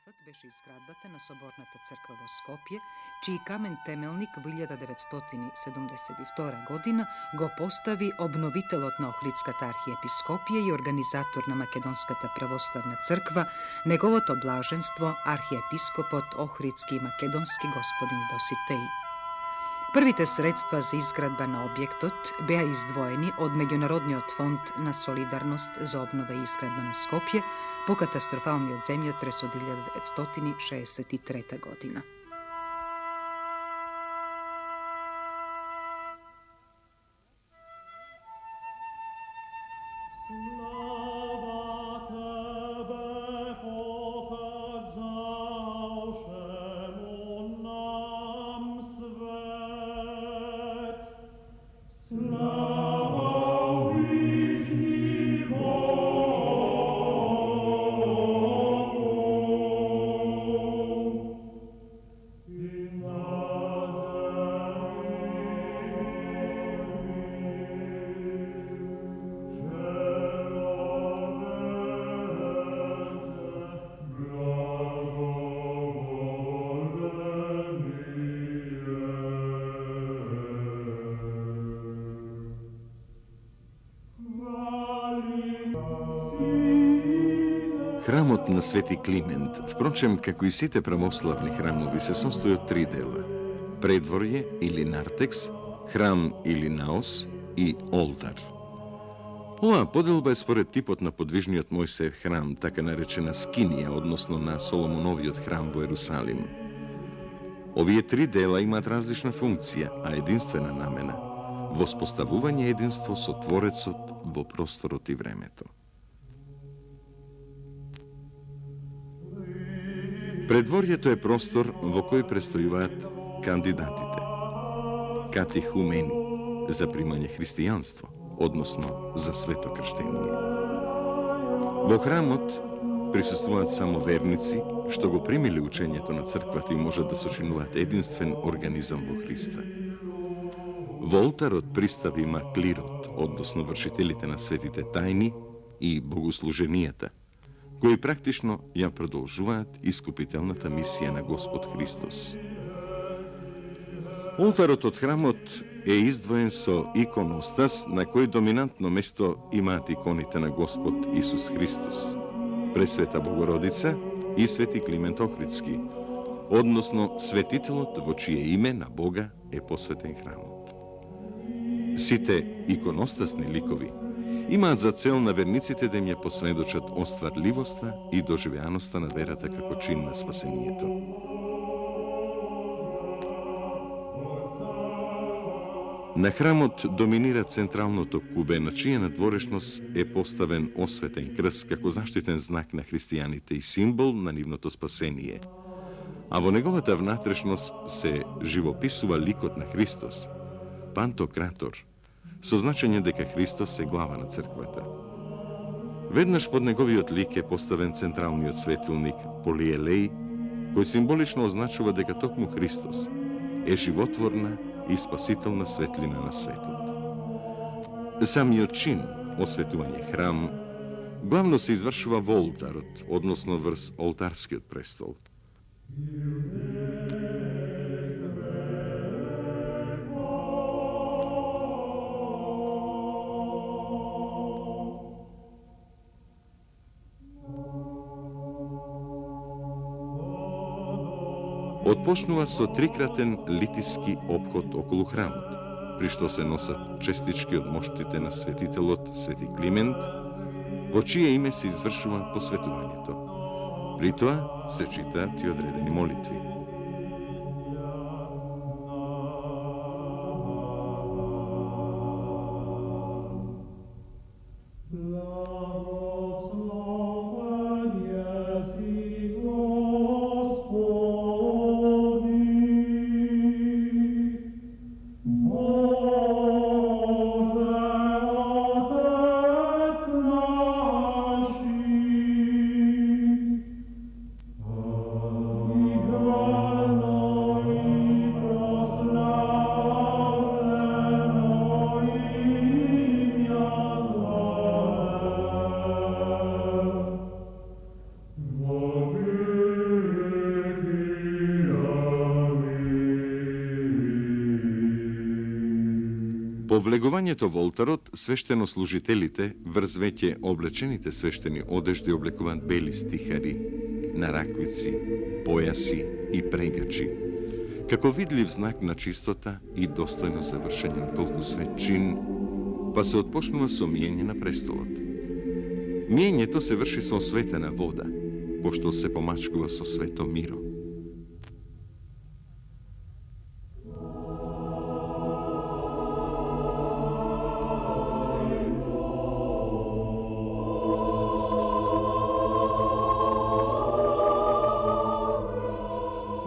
Шафат беше изградбата на Соборната црква во Скопје, чиј камен темелник во 1972 година го постави обновителот на Охридската архиепископија и организатор на Македонската православна црква, неговото блаженство архиепископот Охридски и македонски господин Доситеј. Првите средства за изградба на објектот беа издвоени од Меѓународниот фонд на солидарност за обнова и изградба на Скопје по катастрофалниот земјотрес од 1963 година. Храмот на Свети Климент, впрочем, како и сите православни храмови, се состои од три дела: предворје или нартекс, храм или наос и олтар. Оваа поделба е според типот на подвижниот Мојсеев храм, така наречена скинија, односно на Соломоновиот храм во Ерусалим. Овие три дела имаат различна функција, а единствена намена – воспоставување единство со Творецот во просторот и времето. Предворјето е простор во кој престојуваат кандидатите, катехумени, за примање христијанство, односно за свето крштение. Во храмот присуствуваат само верници, што го примиле учењето на црквата и можат да сочинуваат единствен организам во Христа. Во олтарот пристап има клирот, односно вршителите на светите тајни и богослуженијата, кои практично ја продолжуваат искупителната мисија на Господ Христос. Олтарот од храмот е издвоен со иконостас, на кој доминантно место имаат иконите на Господ Исус Христос, Пресвета Богородица и Свети Климент Охридски, односно светителот во чие име на Бога е посветен храмот. Сите иконостасни ликови имаат за цел на верниците да им ја посведочат остварливоста и доживеаноста на верата како чин на спасението. На храмот доминира централното кубе, на чија надворешност е поставен осветен крст како заштитен знак на христијаните и символ на нивното спасение. А во неговата внатрешност се живописува ликот на Христос, Пантократор, со значење дека Христос е глава на црквата. Веднаш под неговиот лик е поставен централниот светилник Полиелеј, кој символично означува дека токму Христос е животворна и спасителна светлина на светот. Самиот чин, осветување храм, главно се извршува во олтарот, односно врз олтарскиот престол. Отпочнува со трикратен литиски опход околу храмот, при што се носат честички од моштите на светителот Свети Климент, во чие име се извршува посветувањето. При тоа се читаат и одредени молитви. Oh По влегувањето во олтарот, свештенослужителите врз веќе облечените свештени одежди облекуваат бели стихари, нараквици, појаси и прегачи, како видлив знак на чистота и достојно завршење на толку свет чин, па се отпочнува со миење на престолот. Миењето се врши со осветена вода, пошто се помачкува со свето миро.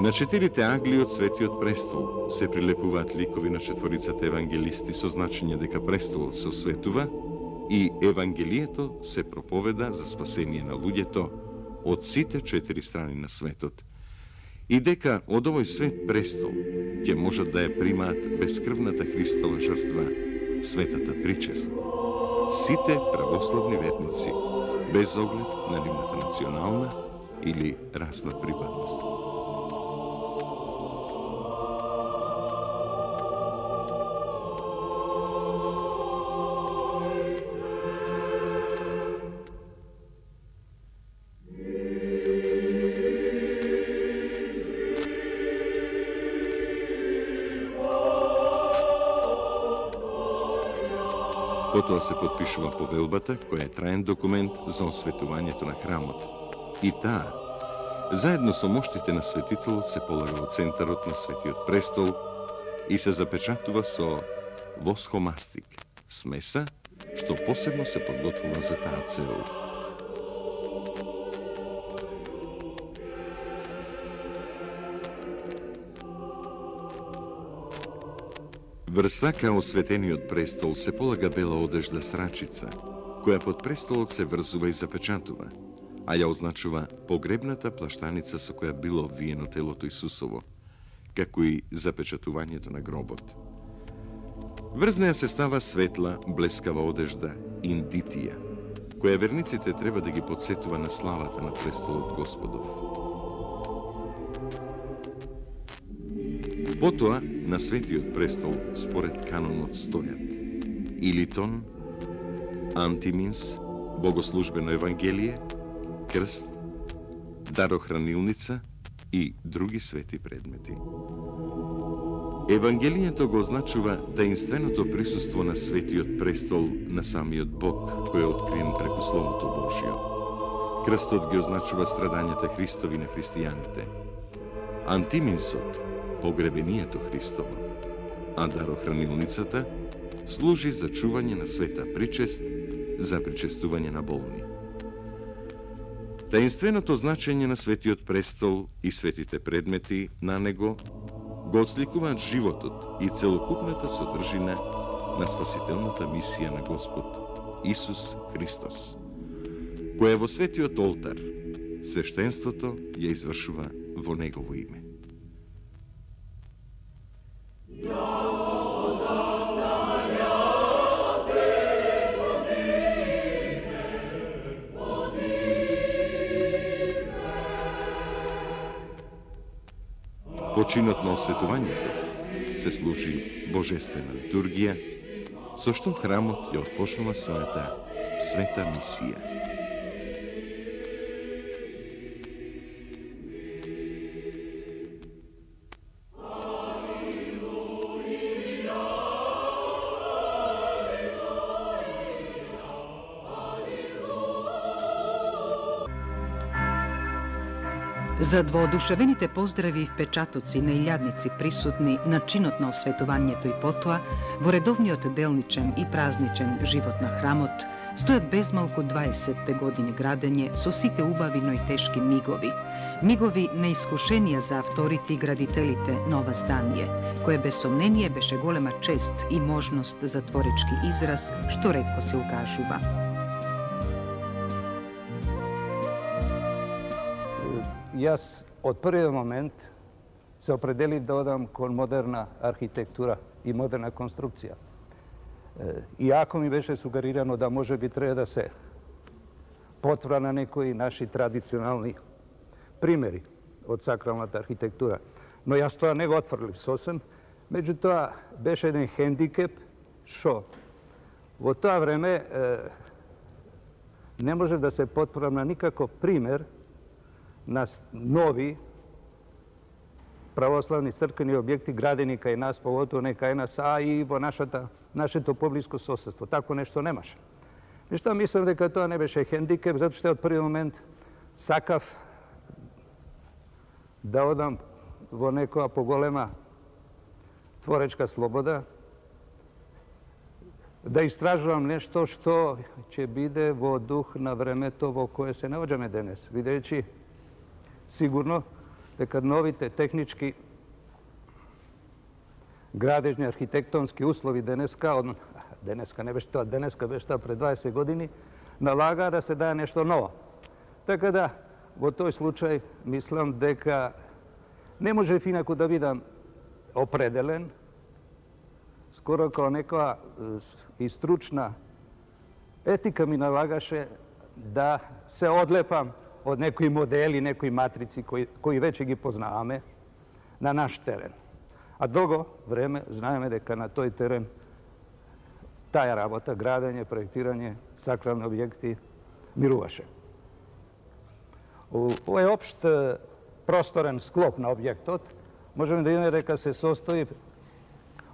На 4 агли од Светиот престол се прилепуваат ликови на 4 евангелисти со значење дека престолот се осветува и Евангелието се проповеда за спасение на луѓето од сите 4 страни на светот и дека од овој свет престол ќе можат да ја примаат бескрвната Христова жртва, светата причест. Сите православни верници, без оглед на нивната национална или расна припадност. Потоа се подпишува повелбата, која е траен документ за осветувањето на храмот. И таа, заедно со моштите на светителот, се полага во центарот на Светиот престол и се запечатува со восхомастик, смеса, што посебно се подготвува за таа цел. Врз така осветениот престол се полага бела одежда с рачица, која под престолот се врзува и запечатува, а ја означува погребната плаштаница со која било обвиено телото Исусово, како и запечатувањето на гробот. Врз неја се става светла, блескава одежда, индитија, која верниците треба да ги подсетува на славата на престолот Господов. Потоа, на Светиот престол, според канонот стојат илитон, антиминс, богослужбено евангелие, крст, дарохранилница и други свети предмети. Евангелието го означува таинственото присуство на Светиот престол на самиот Бог, кој е откриен преку Словото Божјо. Крстот ги означува страдањата Христови на христијаните. Антиминсот, погребението Христово, а дарохранилницата служи за чување на света причест, за причестување на болни. Таинственото значење на Светиот престол и светите предмети на него го отсликуваат животот и целокупната содржина на спасителната мисија на Господ Исус Христос, која во светиот олтар свештенството ја извршува во негово име. По чинот на осветувањето се служи божествена литургија, со што храмот ја отпочнува својата света мисија. За воодушевените поздрави и впечатоци на илјадници присутни на чинот на осветувањето и потоа, во редовниот делничен и празничен живот на храмот, стојат безмалку 20 години градење со сите убави, но и тешки мигови. Мигови неискушенија за авторите и градителите на ова здание, кое без сомнение беше голема чест и можност за творечки израз, што ретко се укажува. Јас од првиот момент се определив да одам кон модерна архитектура и модерна конструкција. Иако ми беше сугерирано да може би треба да се потвра на некои наши традиционални примери од сакралната архитектура. Но јас тоа не го отфрлив сосем, меѓутоа беше еден хендикеп što v to vreme ne može da se potpravna nikako primer na novi pravoslavni crkveni objekti gradeni kaj nas, pogotovo ne kaj nas, a i naše to poblisko sosedstvo. Tako nešto nemaše. I što mislim da to ne beše hendikep, zato što je od prvi moment sakav da odam vo nekoja pogolema tvorečka sloboda, da istražujem nešto što će bide vo duh na vremeto vo koje se navođame danas. Videći sigurno da kad novite tehnički gradežni arhitektonski uslovi deneska ne beš to, deneska beš to pre 20 godini, nalaga da se daje nešto novo. Tako da, vo toj slučaj mislim deka ne može finako da vidam opredelen, skoro kao neka i stručna etika mi nalagaše da se odlepam od nekoj modeli, nekoj matrici koji već gi pozname na naš teren. A dugo vreme znajeme deka na toj teren taja rabota, gradenje, projektiranje, sakralni objekti miruvaše. Ovo je opšt prostoran sklop na objektot. Možemo da imamo deka se sastoji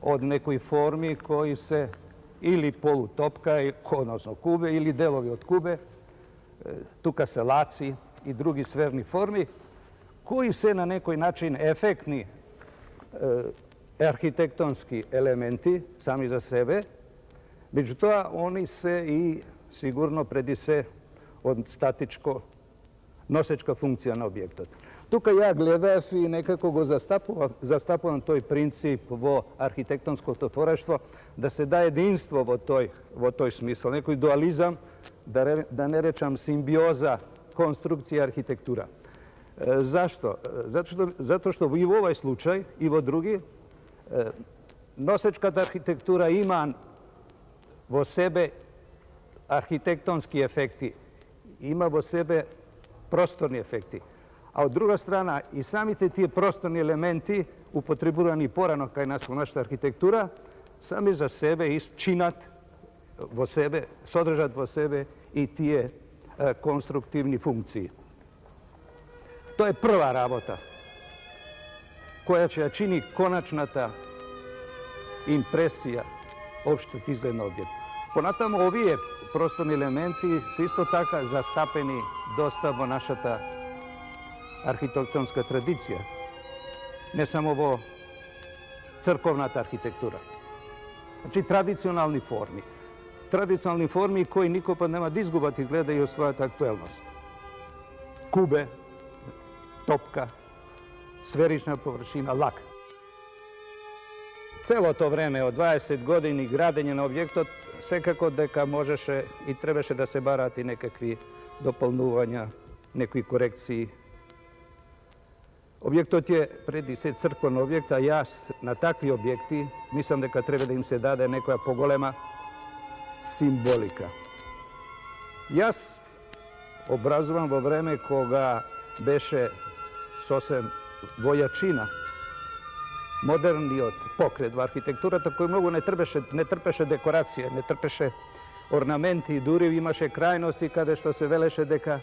od nekoj formi koji se ili polutopka, odnosno kube, ili delovi od kube, tuka se laci i drugi sferni formi, koji se na nekoj način efektni arhitektonski elementi sami za sebe, među toga oni se i sigurno predi se od statičko nosečka funkcija na objektot. Tukaj ja gledav i nekako go zastapujem toj princip vo arhitektonsko tvoreštvo, da se da jedinstvo vo toj smislu, nekoj dualizam, da ne rečam simbioza konstrukcije i arhitektura. Zašto? Zato što i u ovaj slučaj i vo drugi nosečka arhitektura ima vo sebe arhitektonski efekti, ima vo sebe prostorni efekti. A od druga strana, i sami ti prostorni elementi upotrebujani porano kaj nas u naša arhitektura, sami za sebe činat vo sebe, sodržat vo sebe i tije konstruktivni funkciji. To je prva rabota koja će čini konačna ta impresija opštet izgleda objekt. Ponatamo ovije prostorni elementi su isto tako zastapeni dosta vo naša ta arhitektonska tradicija. Ne samo ovo crkovnata arhitektura. Znači tradicionalni formi. Tradicionalni formi koji niko pa nema da izgubati gledaju svoju aktuelnost. Kube, topka, sferična površina, lak. Celo to vreme od 20 godini gradenje na objektu sekako deka možeše i trebaše da se barati nekakvi dopolnuvanja, nekvi korekciji. Objektot je predi se crkven objekt, a ja na takvi objekti mislim deka treba da im se dade nekoja pogolema simbolika. Ja obrazovan vo vreme koga beše sosem vojačina, moderni od pokret v arhitekturata koji mnogo ne trpeše dekoracije, ne trpeše ornamenti i duriv, imaše krajnosti kada što se veleše deka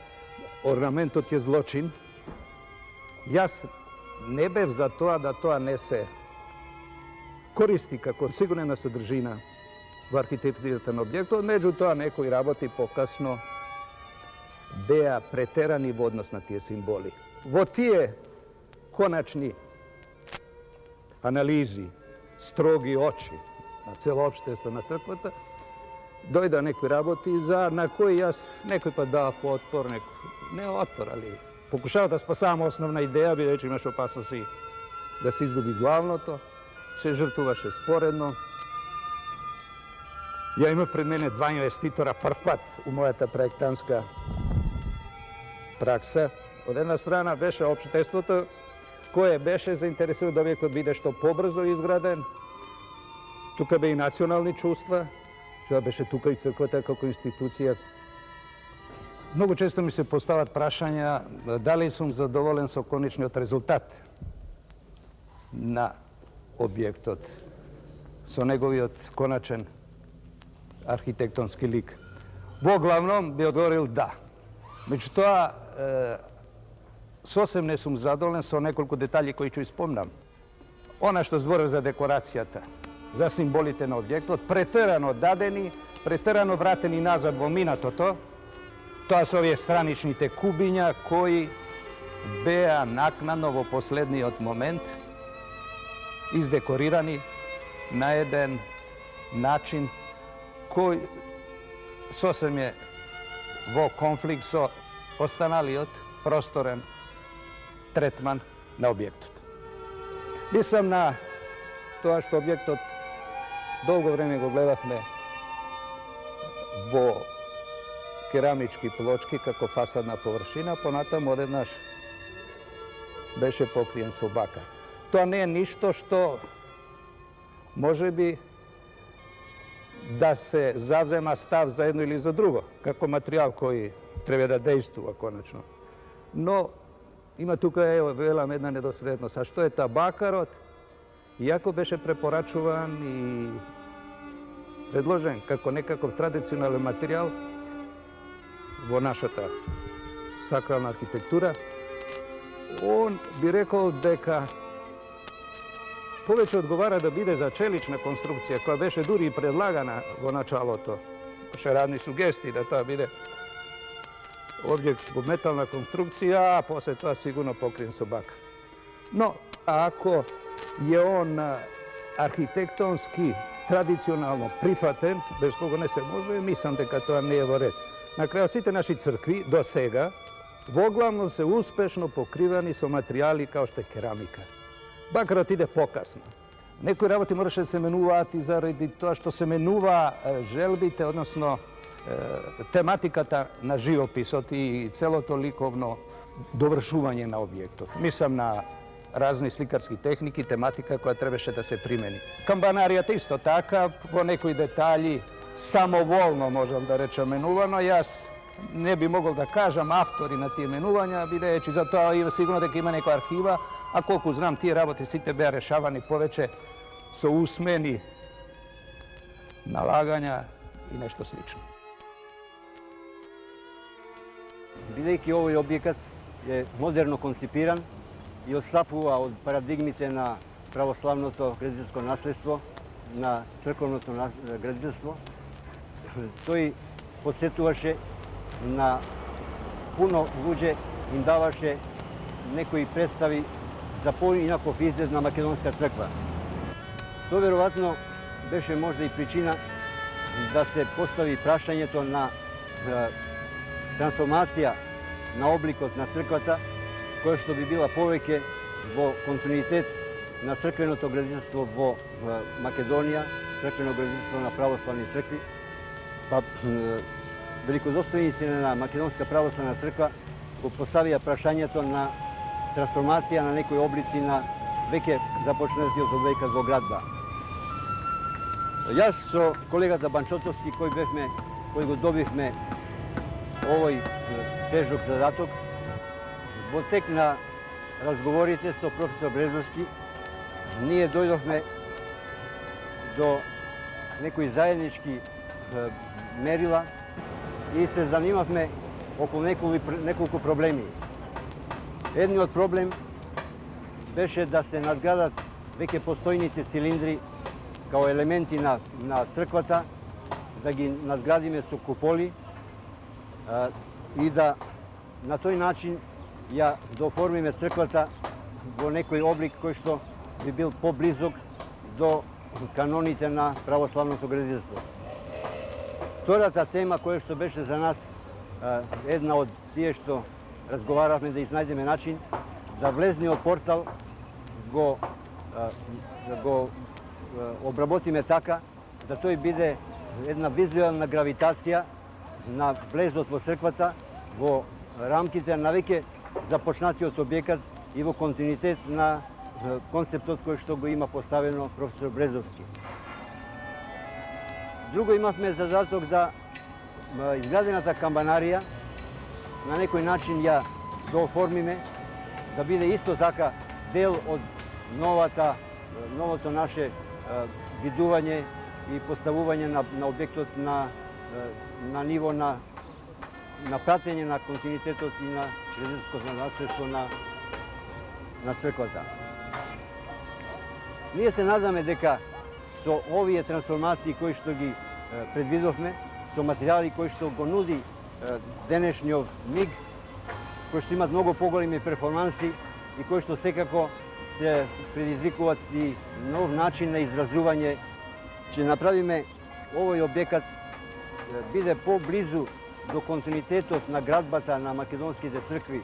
ornamentot je zločin. Ja ne bev za to da to ne se koristi kako sigurna sadržina v arhitekturatom objektu, među to nekoj raboti pokasno beja preterani v odnos na tije simboli. Vo tije konačni analizi, strogi oči na celo opštestvo, na crkvota, dojda nekoj raboti na koji ja nekoj pa da otpor, ne otpor, ali pokušava da spasam osnovna ideja, bi reći imaš opasnosti da se izgubi glavno to, se žrtvovaše sporedno. Ja imam pred mene dva investitora prvat u moja ta projektantska praksa. Od jedna strana beše opštestvото koje beše zainteresuju da objekat bide što pobrzo izgraden. Tuka be i nacionalni čustva, što beše tuka i crkvota kako institucija. Mnogo često mi se postavljat prašanja da li sam zadovoljen sa konični od rezultat na objektot. so negovijot konačen arhitektonski lik. Во главном би одговорил да. Меѓутоа, сосем не сум задоволен со неколку детали кои ќе испомнам. Она што зборев за декорацијата, за символите на објектот, претерано дадени, претерано вратени назад во минатото, тоа се овие страничните кубиња кои беа накнадно во последниот момент издекорирани на еден начин кој сосем е во конфликт со останалиот просторен третман на објектот. Мислам на тоа што објектот долго време го гледавме во керамички плочки како фасадна површина, понатаму одеднаш беше покриен со бакар. Тоа не е ништо што може би да се завзема став за едно или за друго, како материјал кој треба да действува конечно. Но има тука, ево, велам, една недоследност. А што е та бакарот? Иако беше препорачуван и предложен како некаков традиционален материјал во нашата сакрална архитектура, он би рекол дека повеќе одговара да биде за челична конструкција, која беше дури и предлагана во началото. Беше разни сугестии да тоа биде објект во метална конструкција, а после тоа сигурно покриен со бакар. Но, ако е он архитектонски, традиционално прифатен, без кого не се може, мислам дека тоа не е во ред. На крај сите наши цркви до сега во главно се успешно покривани со материјали као што е керамика. Бакарот иде покасно. Некои работи мораше да се менуваат и заради тоа што се менува желбите, односно тематиката на живописот и целото ликовно довршување на објектот. Мислам на разни сликарски техники, тематика која требаше да се примени. Камбанаријата исто така, во некои детали, самоволно можам да речам менувано. Јас не би могол да кажам автори на тие менувања, бидејќи за тоа и сигурно дека има некоја архива, а колку знам, тие работи сите беа решавани повеќе со усмени налагања и нешто слично. Бидејќи овој објекат е модерно конципиран и отстапува од парадигмите на православното градителско наследство, на црковното градителство, тој подсетуваше на пуно луѓе, им даваше некои представи за поинаков изглед на македонска црква. Тоа веројатно беше можда и причина да се постави прашањето на трансформација на обликот на црквата, која што би била повеќе во континуитет на црквеното градителство во Македонија, црквено градителство на православни цркви. Па великодостојници на Македонска православна црква го поставија прашањето на трансформација на некои облици на веќе започнатиот објект во градба. Јас со колегата Банчотовски, кој го добивме овој тежок задаток, во тек на разговорите со професор Брезовски, ние дојдовме до некои заеднички мерила и се занимавме околу неколку проблеми. Едниот проблем беше да се надградат веќе постојните цилиндри као елементи на црквата, да ги надградиме со куполи и да на тој начин ја дооформиме црквата во некој облик кој што би бил поблизок до каноните на православното градителство. Втората тема која што беше за нас една од тие што разговаравме да изнајдеме начин да влезниот портал го обработиме така да тој биде една визуелна гравитација на влезот во црквата во рамките на веќе започнатиот објекат и во континуитет на концептот кој што го има поставено професор Брезовски. Друго имавме задаток да изградената камбанарија на некој начин ја дооформиме да биде исто така дел од новото наше видување и поставување на објектот на ниво на пратење на континуитетот и на религијското наследство на црквата. Ние се надаме дека со овие трансформации кои што ги предвидовме, со материјали кои што го нуди денешниот МИГ, кои што имат многу поголеми перформанси и кои што секако ќе предизвикуваат и нов начин на изразување, ќе направиме овој објекат биде поблизу до континуитетот на градбата на македонските цркви